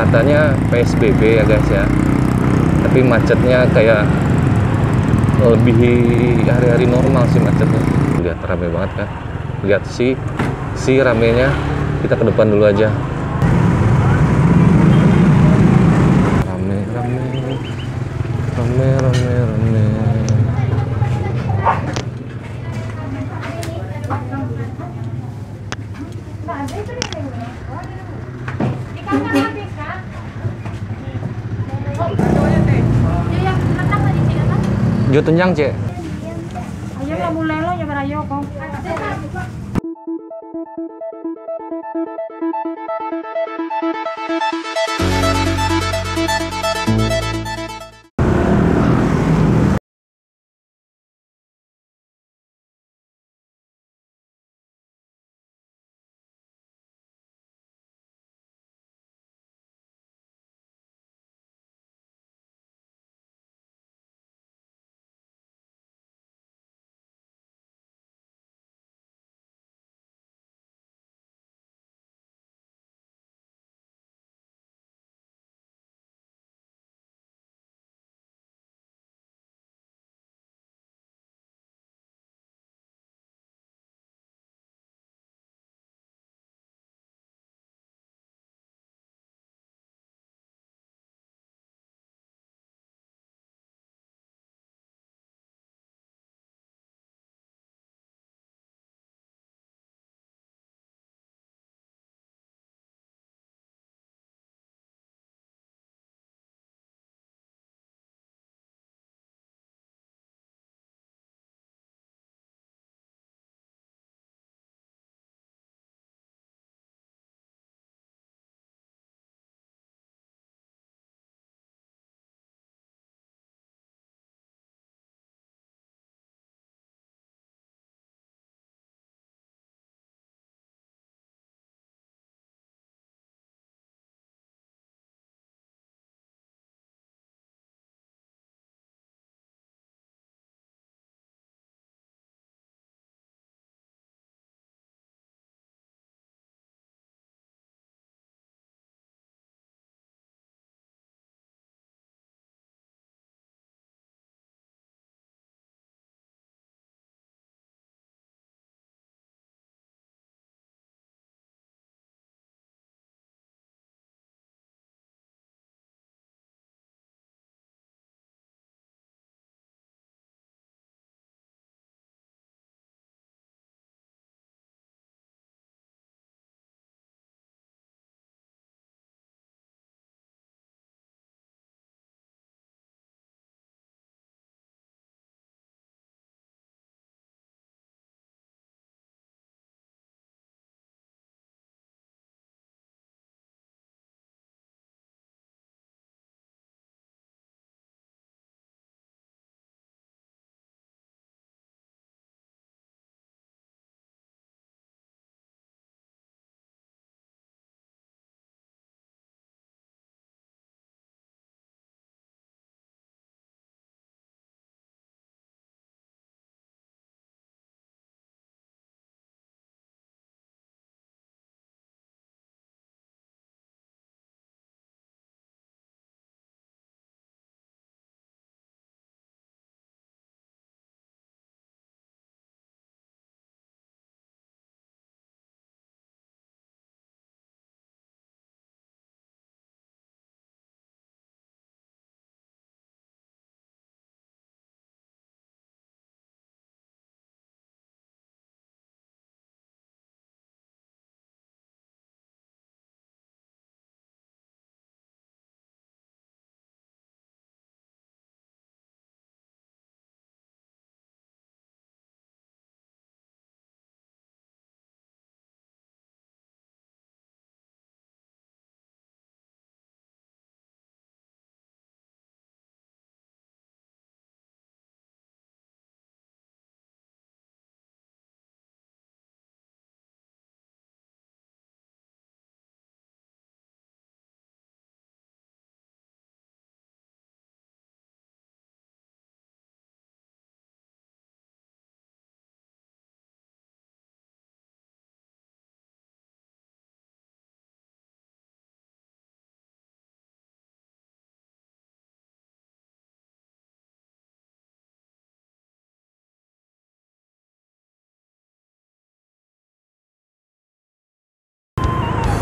katanya PSBB ya guys ya, tapi macetnya kayak lebih hari-hari normal sih macetnya. Lihat rame banget kan, lihat si ramenya. Kita ke depan dulu aja. Rame. Jo tunjang, Cek. Ayo kamu lelo ya berayo kok.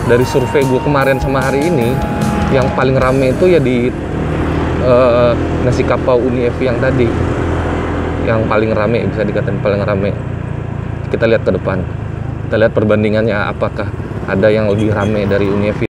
dari survei gue kemarin sama hari ini, yang paling rame itu ya di nasi kapau Uni Evi yang tadi, yang paling rame, bisa dikatakan paling rame. Kita lihat ke depan, kita lihat perbandingannya, apakah ada yang lebih rame dari Uni Evi.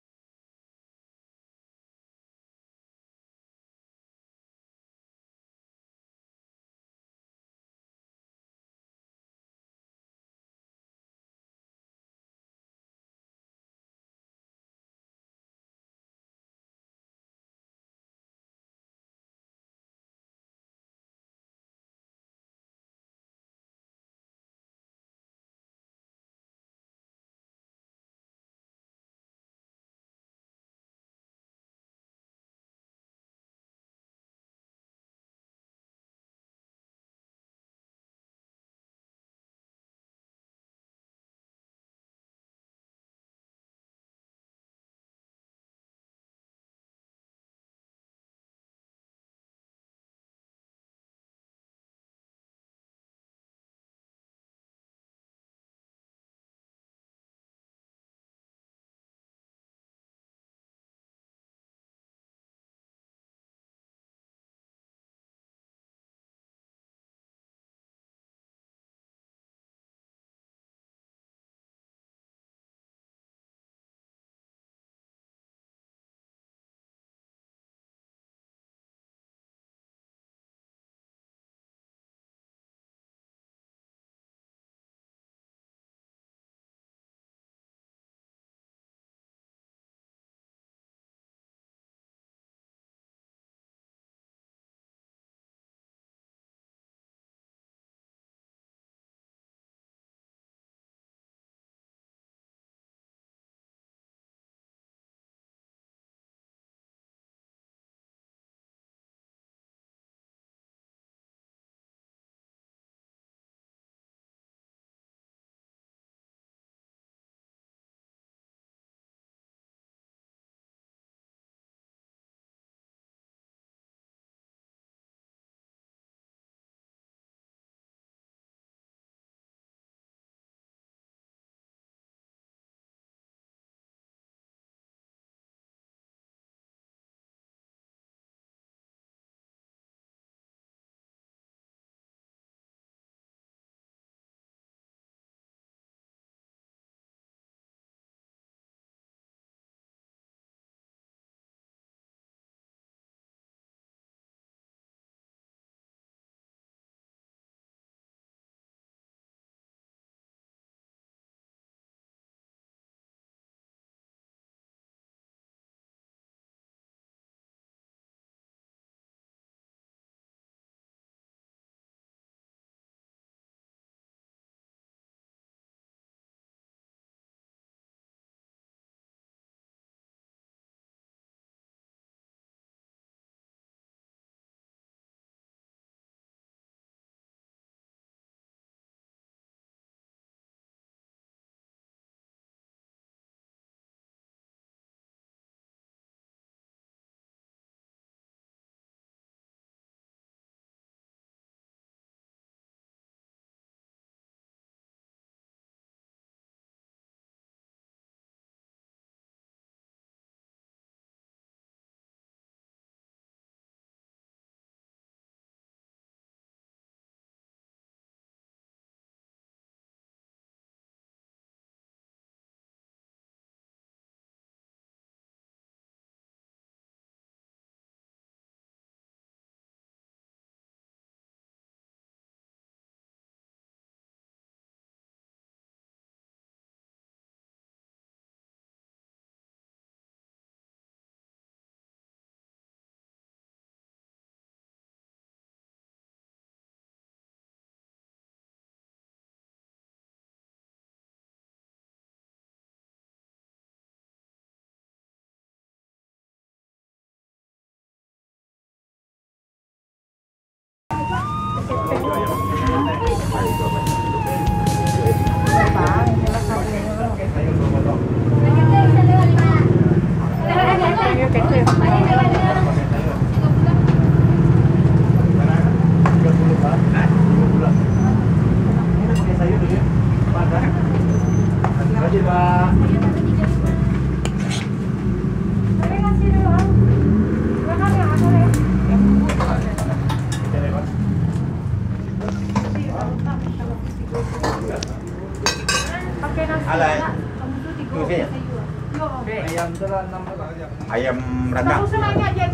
Ayam rendang. Kamu semuanya aja.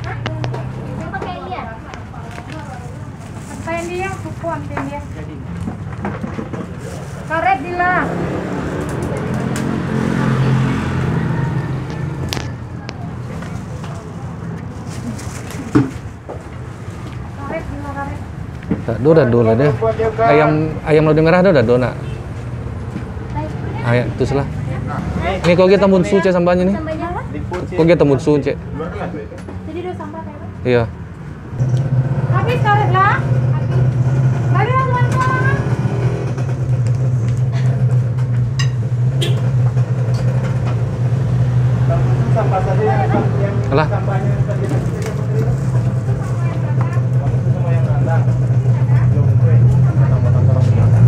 Hah? Yang pakai dia. Sampai dia, suku ambil dia. Karet dila. Karet dila karet. Dah do lah deh. Ayam lodeh merah dah do nak. Ayam tu salah. Ni kau kita mun su cek sambanya ni. Sambanya apa? Kau kita mun su cek. Jadi dua sampah kayak apa? Iya. Habis karet lah. Lagi lah teman-teman. Sampah saja yang Alah. sampahnya tadi. Semua yang rendang. Belum kue. Sekali lah.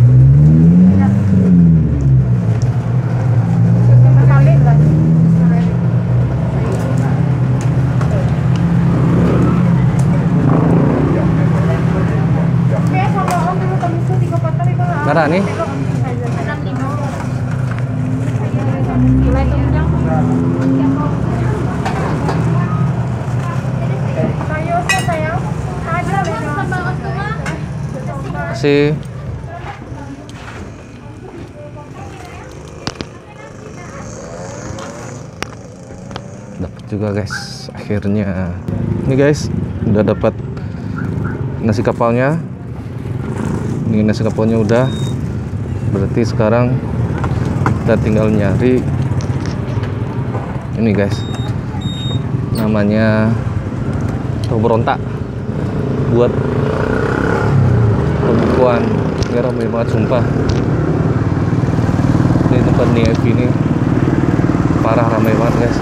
Oke, sama om dulu kami su 3 potong itu lah. Merah nih. 65. Gulai kenyang. Sayurnya sayang. Ada sambal osuma. Kasih. Dapat juga guys. Akhirnya. Ini guys, udah dapat nasi kapalnya. Ini nasi kapalnya udah. Berarti sekarang kita tinggal nyari ini guys. Namanya tahu berontak buat pembukuan. Ini ramai banget sumpah. Ini tempat NIF ini parah ramai banget guys.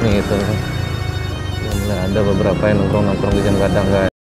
nih itu. Mulai ada beberapa yang nongkrong-nongkrong di jam kadang guys.